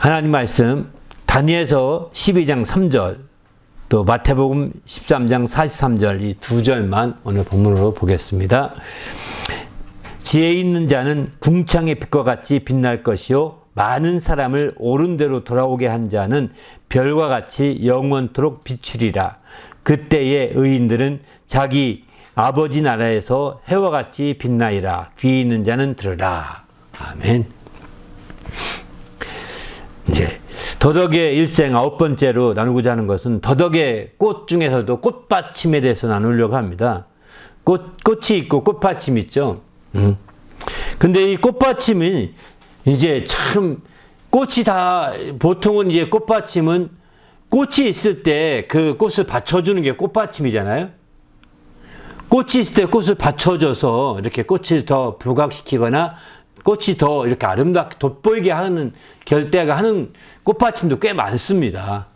하나님 말씀 다니엘서 12장 3절 또 마태복음 13장 43절 이 두 절만 오늘 본문으로 보겠습니다. 지혜 있는 자는 궁창의 빛과 같이 빛날 것이요 많은 사람을 옳은 대로 돌아오게 한 자는 별과 같이 영원토록 비추리라. 그때의 의인들은 자기 아버지 나라에서 해와 같이 빛나리라. 귀 있는 자는 들으라. 아멘. 이제 더덕의 일생 9번째로 나누고자 하는 것은 더덕의 꽃 중에서도 꽃받침에 대해서 나누려고 합니다. 꽃이 있고 꽃받침 있죠. 근데 이 꽃받침은 이제 참 꽃이 다 보통은 이제 꽃받침은 꽃이 있을 때 그 꽃을 받쳐주는 게 꽃받침이잖아요. 꽃이 있을 때 꽃을 받쳐줘서 이렇게 꽃을 더 부각시키거나 꽃이 더 이렇게 아름답게 돋보이게 하는 결대가 하는 꽃받침도 꽤 많습니다.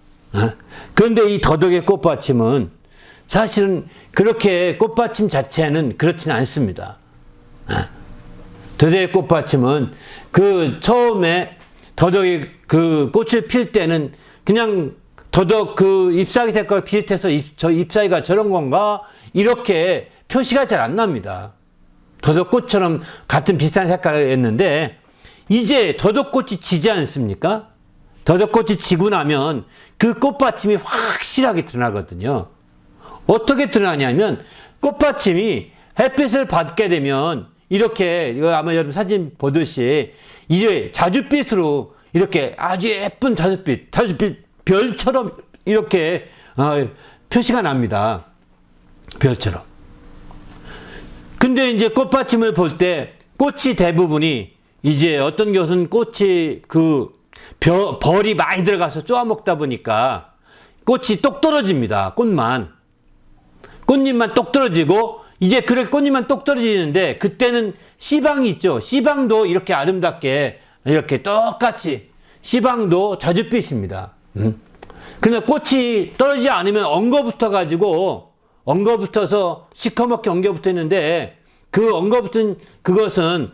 그런데 이 더덕의 꽃받침은 사실은 그렇게 꽃받침 자체는 그렇지는 않습니다. 더덕의 꽃받침은 그 처음에 더덕이 그 꽃을 필 때는 그냥 더덕 그 잎사귀 색깔 비슷해서 저 잎사귀가 저런 건가 이렇게 표시가 잘 안 납니다. 더덕꽃처럼 같은 비슷한 색깔이었는데 이제 더덕꽃이 지지 않습니까? 더덕꽃이 지고 나면 그 꽃받침이 확실하게 드러나거든요. 어떻게 드러나냐면 꽃받침이 햇빛을 받게 되면 이렇게 이거 아마 여러분 사진 보듯이 이제 자줏빛으로 이렇게 아주 예쁜 자줏빛 별처럼 이렇게 표시가 납니다. 별처럼. 근데 이제 꽃받침을 볼 때 꽃이 대부분이 이제 어떤 것은 꽃이 벌이 많이 들어가서 쪼아먹다 보니까 꽃이 똑 떨어집니다. 꽃잎만 똑 떨어지고 이제 그렇게 꽃잎만 똑 떨어지는데 그때는 씨방이 있죠. 씨방도 이렇게 아름답게 이렇게 똑같이 씨방도 자줏빛입니다. 그러나 꽃이 떨어지지 않으면 엉거붙어서 시커멓게 엉겨붙어 있는데 그 엉거붙은 그것은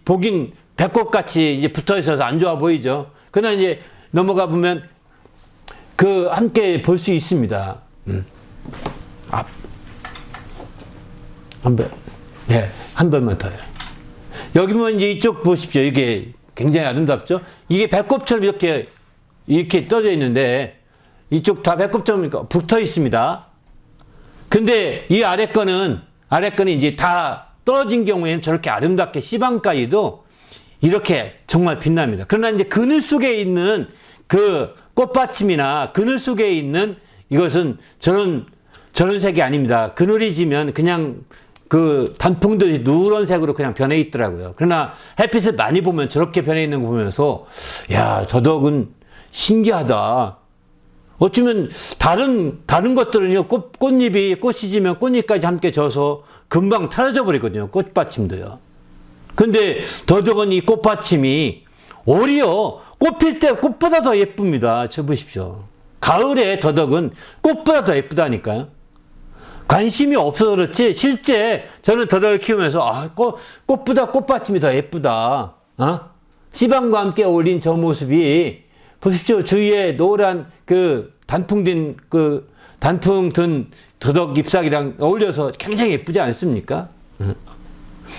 보긴 배꼽같이 이제 붙어 있어서 안 좋아 보이죠. 그러나 이제 넘어가 보면 그 함께 볼 수 있습니다. 한 번만 더요. 여기 보면 이제 이쪽 보십시오. 이게 굉장히 아름답죠? 이게 배꼽처럼 이렇게 떠져 있는데 이쪽 다 배꼽처럼 붙어 있습니다. 근데 이 아래 거는 이제 다 떨어진 경우에는 저렇게 아름답게 씨방까지도 이렇게 정말 빛납니다. 그러나 이제 그늘 속에 있는 그 꽃받침이나 그늘 속에 있는 이것은 저런 색이 아닙니다. 그늘이 지면 그냥 그 단풍들이 누런색으로 그냥 변해 있더라고요. 그러나 햇빛을 많이 보면 저렇게 변해 있는 거 보면서 야, 더덕은 신기하다. 어쩌면 다른 것들은요, 꽃이 지면 꽃잎까지 함께 져서 금방 사라져 버리거든요. 꽃받침도요. 근데 더덕은 이 꽃받침이 오히려 꽃필 때 꽃보다 더 예쁩니다. 저 보십시오. 가을에 더덕은 꽃보다 더 예쁘다니까요. 관심이 없어서 그렇지 실제 저는 더덕을 키우면서 꽃보다 꽃받침이 더 예쁘다. 씨방과 함께 어울린 저 모습이 보십시오. 주위에 노란 단풍 든 더덕 잎사귀랑 어울려서 굉장히 예쁘지 않습니까?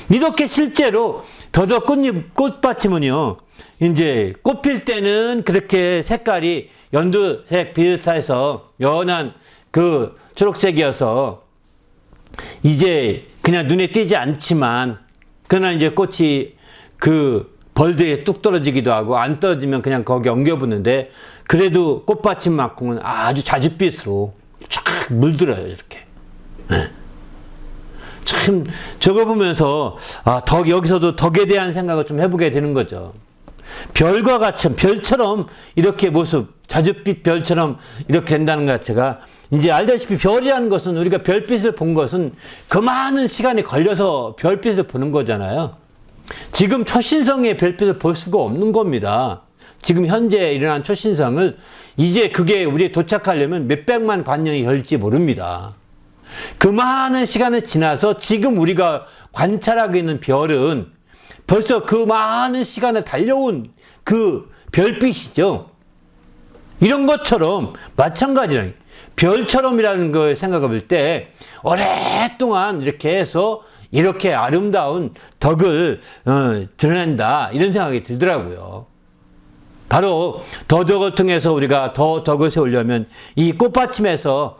이렇게 실제로 더덕 꽃받침은요, 이제 꽃필 때는 그렇게 색깔이 연두색 비슷해서 연한 초록색이어서 이제 그냥 눈에 띄지 않지만, 그러나 이제 꽃이 벌들이 뚝 떨어지기도 하고 안 떨어지면 그냥 거기 엉겨붙는데 그래도 꽃받침만큼은 아주 자줏빛으로 쫙 물들어요. 이렇게. 참 저거 보면서 여기서도 덕에 대한 생각을 좀 해보게 되는 거죠. 별과 같이 별처럼 이렇게 자줏빛 별처럼 이렇게 된다는 것 자체가 이제 알다시피 별이라는 것은 우리가 별빛을 본 것은 그 많은 시간이 걸려서 별빛을 보는 거잖아요. 지금 초신성의 별빛을 볼 수가 없는 겁니다. 지금 현재 일어난 초신성을 이제 그게 우리에 도착하려면 몇백만 관년이 걸릴지 모릅니다. 그 많은 시간을 지나서 지금 우리가 관찰하고 있는 별은 벌써 그 많은 시간을 달려온 그 별빛이죠. 이런 것처럼 마찬가지로 별처럼이라는 걸 생각해 볼 때 오랫동안 이렇게 해서 이렇게 아름다운 덕을 드러낸다 이런 생각이 들더라고요. 바로 더덕을 통해서 우리가 더 덕을 세우려면 이 꽃받침에서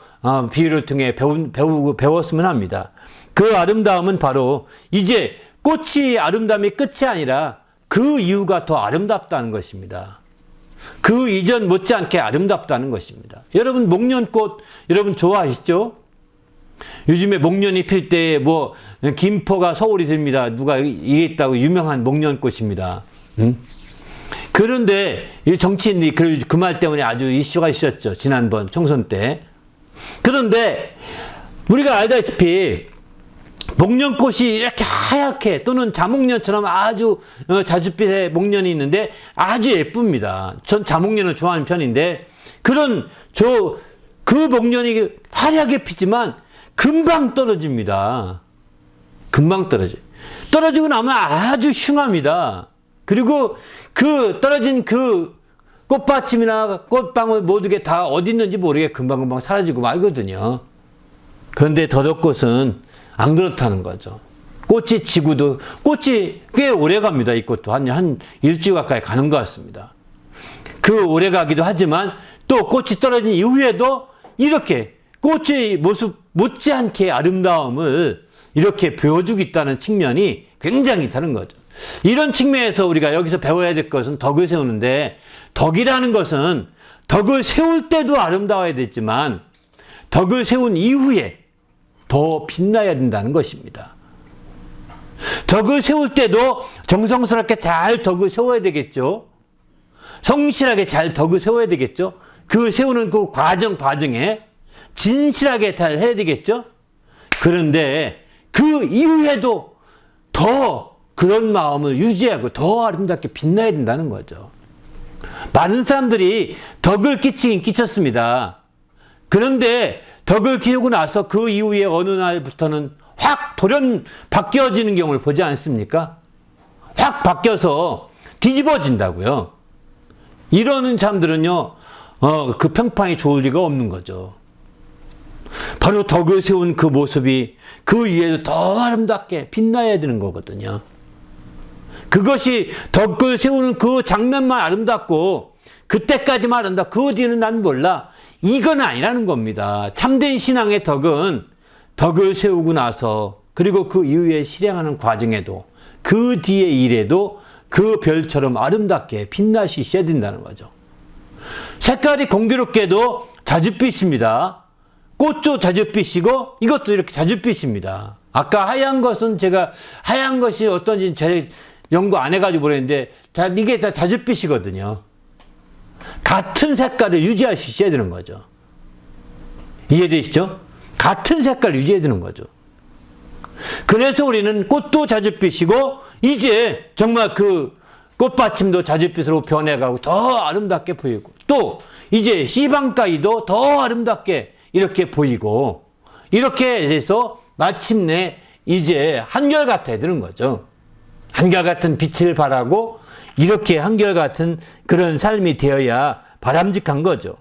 비유를 통해 배웠으면 합니다. 그 아름다움은 바로 이제 꽃이 아름다움이 끝이 아니라 그 이유가 더 아름답다는 것입니다. 그 이전 못지않게 아름답다는 것입니다. 여러분 목련꽃 여러분 좋아하시죠? 요즘에 목련이 필 때 뭐 김포가 서울이 됩니다. 누가 이랬다고 유명한 목련꽃입니다. 그런데 정치인들이 그 말 때문에 아주 이슈가 있었죠. 지난번 총선 때. 그런데 우리가 알다시피 목련꽃이 이렇게 하얗게 또는 자목련처럼 아주 자줏빛의 목련이 있는데 아주 예쁩니다. 전 자목련을 좋아하는 편인데 그 목련이 화려하게 피지만 금방 떨어집니다. 금방 떨어져요. 떨어지고 나면 아주 흉합니다. 그리고 그 떨어진 그 꽃받침이나 꽃방울 모두게 다 어디 있는지 모르게 금방금방 사라지고 말거든요. 그런데 더덕꽃은 안 그렇다는 거죠. 꽃이 지고도 꽃이 꽤 오래 갑니다. 이 꽃도 한 일주일 가까이 가는 것 같습니다. 그 오래 가기도 하지만 또 꽃이 떨어진 이후에도 이렇게 꽃의 모습 못지않게 아름다움을 이렇게 보여주고 있다는 측면이 굉장히 다른 거죠. 이런 측면에서 우리가 여기서 배워야 될 것은 덕을 세우는데 덕이라는 것은 덕을 세울 때도 아름다워야 되지만 덕을 세운 이후에 더 빛나야 된다는 것입니다. 덕을 세울 때도 정성스럽게 잘 덕을 세워야 되겠죠. 성실하게 잘 덕을 세워야 되겠죠. 그 세우는 그 과정에 진실하게 잘 해야 되겠죠. 그런데 그 이후에도 더 그런 마음을 유지하고 더 아름답게 빛나야 된다는 거죠. 많은 사람들이 덕을 끼치긴 끼쳤습니다. 그런데 덕을 키우고 나서 그 이후에 어느 날부터는 확 돌연 바뀌어지는 경우를 보지 않습니까? 확 바뀌어서 뒤집어진다고요. 이러는 사람들은요, 그 평판이 좋을 리가 없는 거죠. 바로 덕을 세운 그 모습이 그 위에도 더 아름답게 빛나야 되는 거거든요. 그것이 덕을 세우는 그 장면만 아름답고 그때까지만 아름답고 그 뒤는 난 몰라. 이건 아니라는 겁니다. 참된 신앙의 덕은 덕을 세우고 나서 그리고 그 이후에 실행하는 과정에도 그 뒤의 일에도 그 별처럼 아름답게 빛나시 있어야 된다는 거죠. 색깔이 공교롭게도 자줏빛입니다. 꽃도 자줏빛이고 이것도 이렇게 자줏빛입니다. 아까 하얀 것은 제가 하얀 것이 어떤지 제 연구 안 해가지고 모르겠는데 이게 다 자줏빛이거든요. 같은 색깔을 유지하셔야 되는 거죠. 이해되시죠? 같은 색깔을 유지해야 되는 거죠. 그래서 우리는 꽃도 자줏빛이고 이제 정말 그 꽃받침도 자줏빛으로 변해가고 더 아름답게 보이고 또 이제 씨방가위도 더 아름답게 이렇게 보이고 이렇게 해서 마침내 이제 한결같아야 되는 거죠. 한결같은 빛을 발하고 이렇게 한결같은 그런 삶이 되어야 바람직한 거죠.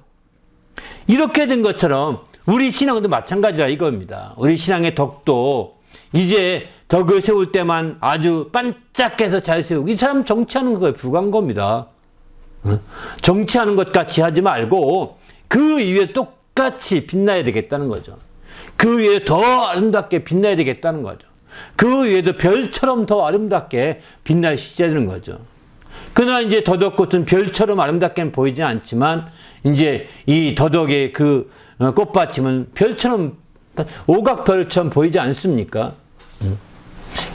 이렇게 된 것처럼 우리 신앙도 마찬가지라 이겁니다. 우리 신앙의 덕도 이제 덕을 세울 때만 아주 반짝해서 잘 세우고 이 사람 정치하는 거에 불과한 겁니다. 정치하는 것 같이 하지 말고 그 이후에 똑같이 빛나야 되겠다는 거죠. 그 위에 더 아름답게 빛나야 되겠다는 거죠. 그 위에도 별처럼 더 아름답게 빛나시셔야 되는 거죠. 그러나 이제 더덕꽃은 별처럼 아름답게는 보이지 않지만 이제 이 더덕의 그 꽃받침은 별처럼 오각별처럼 보이지 않습니까?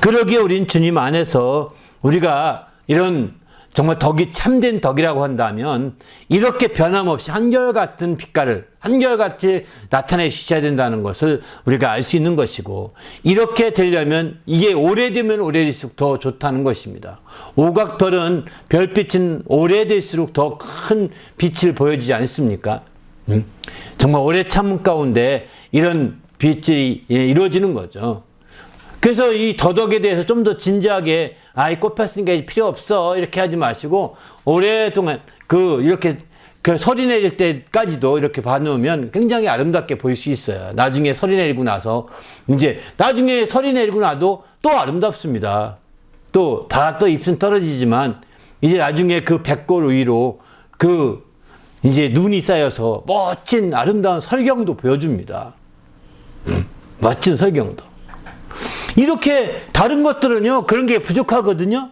그러기에 우린 주님 안에서 우리가 이런 정말 덕이 참된 덕이라고 한다면 이렇게 변함없이 한결같은 빛깔을 한결같이 나타내 주셔야 된다는 것을 우리가 알 수 있는 것이고 이렇게 되려면 이게 오래되면 오래될수록 더 좋다는 것입니다. 오각별은 별빛은 오래될수록 더 큰 빛을 보여주지 않습니까? 정말 오래 참은 가운데 이런 빛이 이루어지는 거죠. 그래서 이 더덕에 대해서 좀 더 진지하게, 이 꽃 폈으니까 필요 없어, 이렇게 하지 마시고, 오랫동안 이렇게 설이 내릴 때까지도 이렇게 봐놓으면 굉장히 아름답게 보일 수 있어요. 나중에 설이 내리고 나서, 나중에 설이 내리고 나도 또 아름답습니다. 또 잎은 떨어지지만, 이제 나중에 그 백골 위로 이제 눈이 쌓여서 멋진 아름다운 설경도 보여줍니다. 멋진 설경도. 이렇게 다른 것들은요, 그런 게 부족하거든요.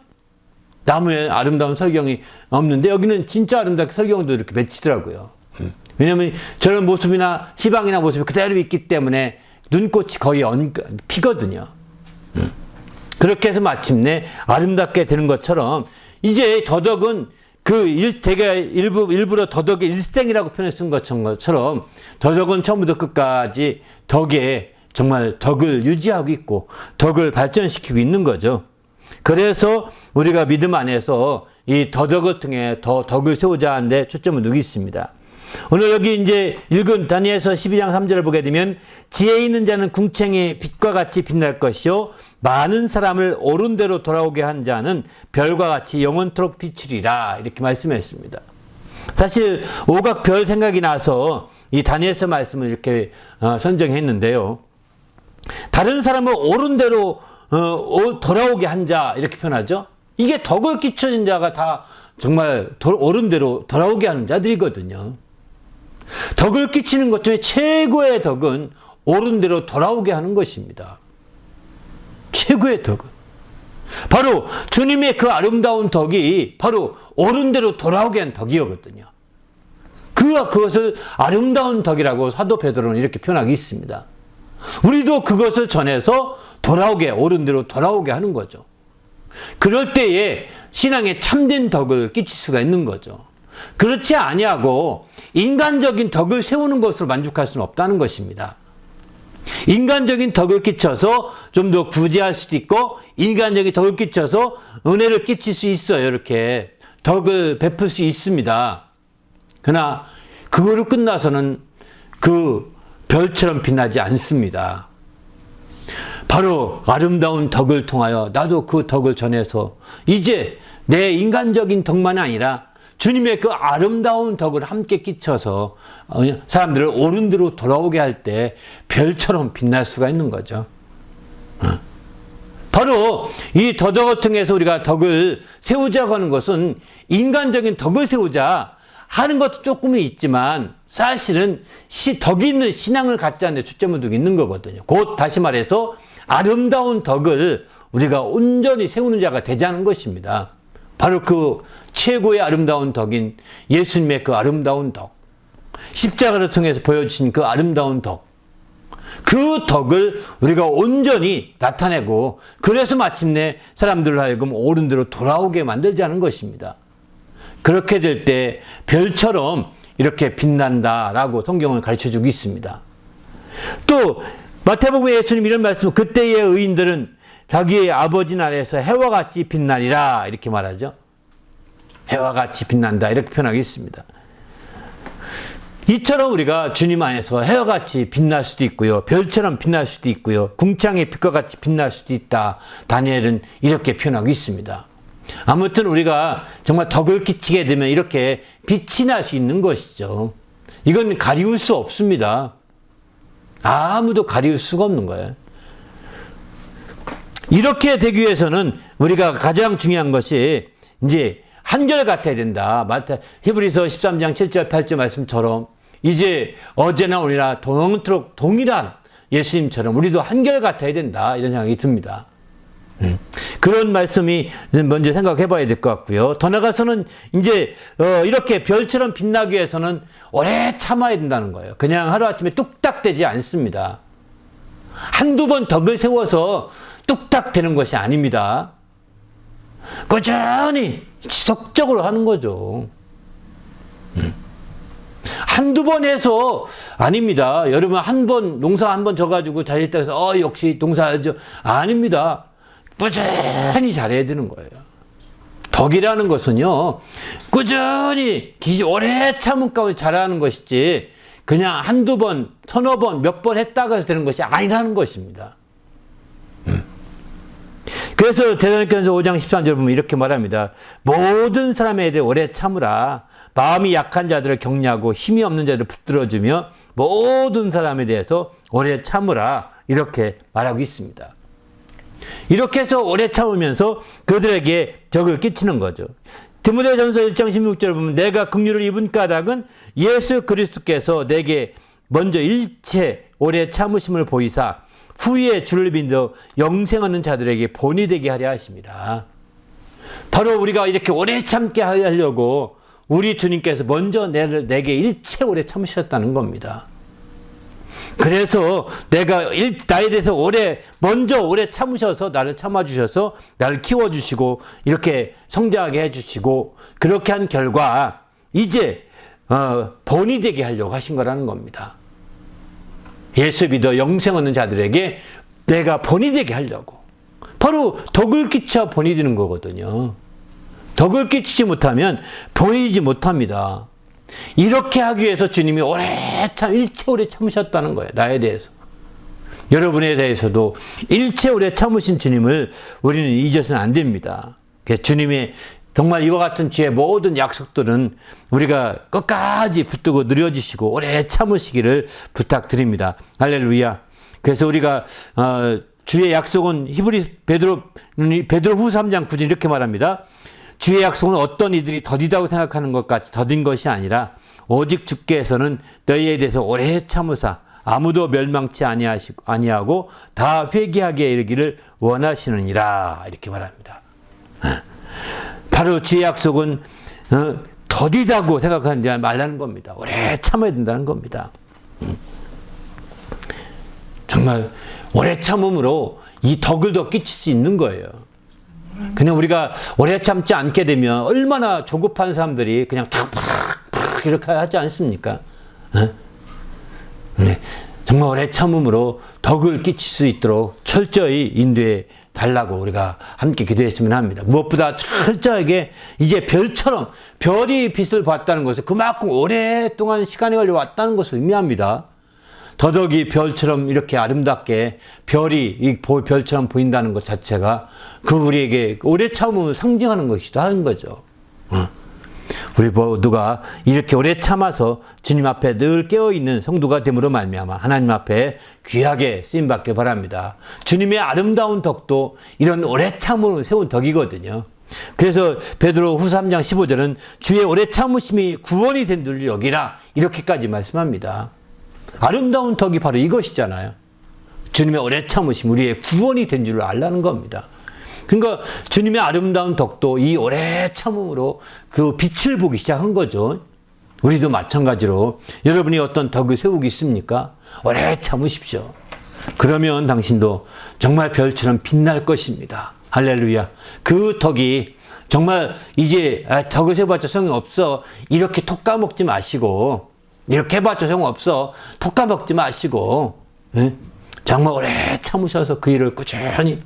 나무에 아름다운 설경이 없는데 여기는 진짜 아름답게 설경도 이렇게 맺히더라고요. 왜냐면 저런 모습이나 시방이나 모습이 그대로 있기 때문에 눈꽃이 거의 피거든요. 그렇게 해서 마침내 아름답게 되는 것처럼 이제 더덕은 되게 일부러 더덕의 일생이라고 표현을 쓴 것처럼 더덕은 처음부터 끝까지 정말 덕을 유지하고 있고 덕을 발전시키고 있는 거죠. 그래서 우리가 믿음 안에서 이 더덕을 통해 더 덕을 세우자 하는데 초점을 두고 있습니다. 오늘 여기 이제 읽은 다니엘서 12장 3절을 보게 되면 지혜 있는 자는 궁창의 빛과 같이 빛날 것이요 많은 사람을 옳은 대로 돌아오게 한 자는 별과 같이 영원토록 비치리라 이렇게 말씀했습니다. 사실 오각별 생각이 나서 이 다니엘서 말씀을 이렇게 선정했는데요. 다른 사람을 옳은 대로 돌아오게 한 자 이렇게 표현하죠. 이게 덕을 끼쳐진 자가 다 정말 옳은 대로 돌아오게 하는 자들이거든요. 덕을 끼치는 것 중에 최고의 덕은 옳은 대로 돌아오게 하는 것입니다. 최고의 덕은 바로 주님의 그 아름다운 덕이 바로 옳은 대로 돌아오게 한 덕이거든요. 그것을 아름다운 덕이라고 사도 베드로는 이렇게 표현하고 있습니다. 우리도 그것을 전해서 옳은 대로 돌아오게 하는 거죠. 그럴 때에 신앙에 참된 덕을 끼칠 수가 있는 거죠. 그렇지 아니하고 인간적인 덕을 세우는 것으로 만족할 수는 없다는 것입니다. 인간적인 덕을 끼쳐서 좀 더 구제할 수도 있고 인간적인 덕을 끼쳐서 은혜를 끼칠 수 있어요. 이렇게 덕을 베풀 수 있습니다. 그러나 그거로 끝나서는 그 별처럼 빛나지 않습니다. 바로 아름다운 덕을 통하여 나도 그 덕을 전해서 이제 내 인간적인 덕만 아니라 주님의 그 아름다운 덕을 함께 끼쳐서 사람들을 옳은 대로 돌아오게 할 때 별처럼 빛날 수가 있는 거죠. 바로 이 더덕을 통해서 우리가 덕을 세우자고 하는 것은 인간적인 덕을 세우자 하는 것도 조금은 있지만 사실은 덕이 있는 신앙을 갖자는 데 초점을 두고 있는 거거든요. 곧 다시 말해서 아름다운 덕을 우리가 온전히 세우는 자가 되자는 것입니다. 바로 그 최고의 아름다운 덕인 예수님의 그 아름다운 덕, 십자가를 통해서 보여주신 그 아름다운 덕, 그 덕을 우리가 온전히 나타내고 그래서 마침내 사람들로 하여금 옳은 대로 돌아오게 만들자는 것입니다. 그렇게 될 때 별처럼 이렇게 빛난다라고 성경을 가르쳐주고 있습니다. 또 마태복음에 예수님 이런 말씀, 그때의 의인들은 자기의 아버지 나라에서 해와 같이 빛나리라 이렇게 말하죠. 해와 같이 빛난다 이렇게 표현하고 있습니다. 이처럼 우리가 주님 안에서 해와 같이 빛날 수도 있고요. 별처럼 빛날 수도 있고요. 궁창의 빛과 같이 빛날 수도 있다. 다니엘은 이렇게 표현하고 있습니다. 아무튼 우리가 정말 덕을 끼치게 되면 이렇게 빛이 날 수 있는 것이죠. 이건 가리울 수 없습니다. 아무도 가리울 수가 없는 거예요. 이렇게 되기 위해서는 우리가 가장 중요한 것이 이제 한결 같아야 된다. 히브리서 13장 7절 8절 말씀처럼 이제 어제나 오늘이나 영원토록 동일한 예수님처럼 우리도 한결 같아야 된다. 이런 생각이 듭니다. 그런 말씀이 먼저 생각해 봐야 될 것 같고요. 더 나아가서는 이제 이렇게 별처럼 빛나기 위해서는 오래 참아야 된다는 거예요. 그냥 하루아침에 뚝딱 되지 않습니다. 한두 번 덕을 세워서 뚝딱 되는 것이 아닙니다. 꾸준히 지속적으로 하는 거죠. 한두 번 해서 아닙니다. 여러분 농사 한 번 져가지고 잘했다 해서 역시 농사죠. 아닙니다. 꾸준히 잘해야 되는 거예요. 덕이라는 것은요, 꾸준히 오래 참은 가운데 잘하는 것이지 그냥 한두 번, 서너 번, 몇 번 했다고 해서 되는 것이 아니라는 것입니다. 그래서 데살로니가전서 5장 13절 보면 이렇게 말합니다. 모든 사람에 대해 오래 참으라. 마음이 약한 자들을 격려하고 힘이 없는 자들을 붙들어주며 모든 사람에 대해서 오래 참으라. 이렇게 말하고 있습니다. 이렇게 해서 오래 참으면서 그들에게 덕을 끼치는 거죠. 디모데전서 1장 16절 보면 내가 긍휼을 입은 까닭은 예수 그리스도께서 내게 먼저 일체 오래 참으심을 보이사 후에 주를 믿어 영생 얻는 자들에게 본이 되게 하려 하십니다. 바로 우리가 이렇게 오래 참게 하려고 우리 주님께서 먼저 내게 일체 오래 참으셨다는 겁니다. 그래서 내가 나에 대해서 먼저 오래 참으셔서 나를 참아주셔서 나를 키워주시고 이렇게 성장하게 해주시고 그렇게 한 결과 이제 본이 되게 하려고 하신 거라는 겁니다. 예수 믿어 영생 얻는 자들에게 내가 본이 되게 하려고. 바로 덕을 끼쳐 본이 되는 거거든요. 덕을 끼치지 못하면 보이지 못합니다. 이렇게 하기 위해서 주님이 일체 오래 참으셨다는 거예요. 나에 대해서. 여러분에 대해서도 일체 오래 참으신 주님을 우리는 잊어서는 안 됩니다. 주님의 정말 이와 같은 주의 모든 약속들은 우리가 끝까지 붙들고 누려주시고 오래 참으시기를 부탁드립니다. 할렐루야. 그래서 우리가 주의 약속은 베드로 후서 3장 9절 이렇게 말합니다. 주의 약속은 어떤 이들이 더디다고 생각하는 것 같이 더딘 것이 아니라 오직 주께서는 너희에 대해서 오래 참으사 아무도 멸망치 아니하고 다 회개하게 이르기를 원하시느니라. 이렇게 말합니다. 바로 주의 약속은 더디다고 생각하지 말라는 겁니다. 오래 참아야 된다는 겁니다. 정말 오래 참음으로 이 덕을 더 끼칠 수 있는 거예요. 그냥 우리가 오래 참지 않게 되면 얼마나 조급한 사람들이 그냥 탁 이렇게 하지 않습니까? 네. 정말 오래 참음으로 덕을 끼칠 수 있도록 철저히 인도해 달라고 우리가 함께 기도했으면 합니다. 무엇보다 철저하게 이제 별처럼 별이 빛을 봤다는 것은 그만큼 오랫동안 시간이 걸려 왔다는 것을 의미합니다. 더덕이 별처럼 이렇게 아름답게 별처럼 보인다는 것 자체가 우리에게 오래 참음을 상징하는 것이기도 하는 거죠. 우리 모두가 이렇게 오래 참아서 주님 앞에 늘 깨어있는 성도가 됨으로 말미암아 하나님 앞에 귀하게 쓰임받길 바랍니다. 주님의 아름다운 덕도 이런 오래 참음을 세운 덕이거든요. 그래서 베드로 후서 3장 15절은 주의 오래 참으심이 구원이 된 줄 여기라 이렇게까지 말씀합니다. 아름다운 덕이 바로 이것이잖아요. 주님의 오래 참으심 우리의 구원이 된 줄을 알라는 겁니다. 그러니까 주님의 아름다운 덕도 이 오래 참음으로 그 빛을 보기 시작한 거죠. 우리도 마찬가지로 여러분이 어떤 덕을 세우고 있습니까? 오래 참으십시오. 그러면 당신도 정말 별처럼 빛날 것입니다. 할렐루야. 그 덕이 정말 이제 덕을 세워봤자 소용없어 이렇게 톡 까먹지 마시고 이렇게 해봤자 소용없어 톡 까먹지 마시고 정말 오래 참으셔서 그 일을 꾸준히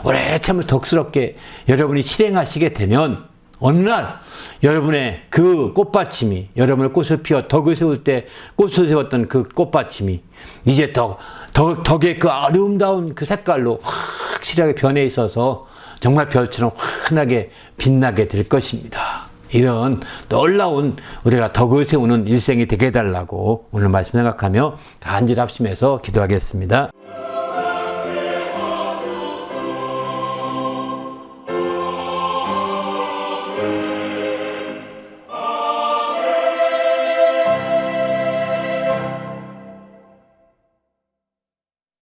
오래 참을 덕스럽게 여러분이 실행하시게 되면 어느 날 여러분의 그 꽃받침이 여러분의 꽃을 피워 덕을 세울 때 꽃을 세웠던 그 꽃받침이 이제 덕의 그 아름다운 그 색깔로 확실하게 변해 있어서 정말 별처럼 환하게 빛나게 될 것입니다. 이런 놀라운 우리가 덕을 세우는 일생이 되게 해달라고 오늘 말씀 생각하며 간절히 합심해서 기도하겠습니다.